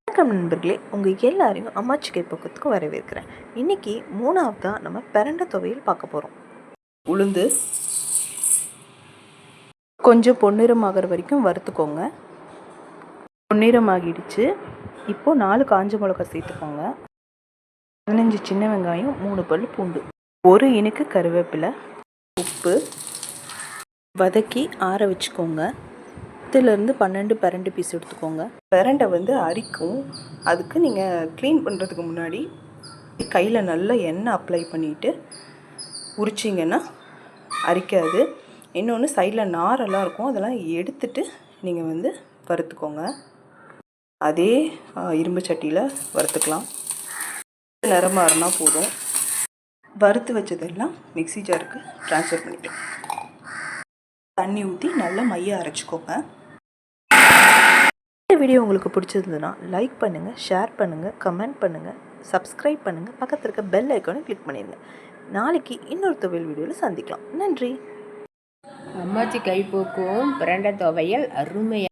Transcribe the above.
வணக்கம் நண்பர்களே, உங்கள் எல்லாரையும் அம்மாச்சி கை பக்கத்துக்கு வரவேற்கிறேன். இன்றைக்கி மூணாவதாக நம்ம பிரண்டை துவையல் பார்க்க போகிறோம். உளுந்து கொஞ்சம் பொன்னிறமாகிற வரைக்கும் வறுத்துக்கோங்க. பொன்னிறமாகிடுச்சு. இப்போது 4 காஞ்ச மிளகா சேர்த்துக்கோங்க. 15 சின்ன வெங்காயம், 3 பல் பூண்டு, 1 இனுக்கு கருவேப்பிலை, உப்பு, வதக்கி ஆற வச்சுக்கோங்க. 10 12 பிரண்டை பீஸ் எடுத்துக்கோங்க. பிரண்டை அரிக்கும். அதுக்கு நீங்கள் க்ளீன் பண்ணுறதுக்கு முன்னாடி கையில் நல்லா எண்ணெய் அப்ளை பண்ணிவிட்டு உரிச்சிங்கன்னா அரிக்காது. இன்னொன்று சைடில் நாரெல்லாம் இருக்கும், அதெல்லாம் எடுத்துட்டு நீங்கள் வறுத்துக்கோங்க. அதே இரும்பு சட்டியில் வறுத்துக்கலாம். நிறமாறுனா போதும். வறுத்து வச்சதெல்லாம் மிக்ஸி ஜாருக்கு ட்ரான்ஸ்ஃபர் பண்ணிக்கலாம். தண்ணி ஊற்றி நல்லா மைய அரைச்சிக்கோங்க. இந்த வீடியோ உங்களுக்கு பிடிச்சிருந்ததுன்னா லைக் பண்ணுங்கள், ஷேர் பண்ணுங்கள், கமெண்ட் பண்ணுங்கள், சப்ஸ்கிரைப் பண்ணுங்கள், பக்கத்தில் இருக்க பெல் ஐக்கானை கிளிக் பண்ணிடுங்க. நாளைக்கு இன்னொரு துவையல் வீடியோவில் சந்திக்கலாம். நன்றி. அம்மாச்சி கைப்போக்கும் பிரண்டை துவையல் அருமையாக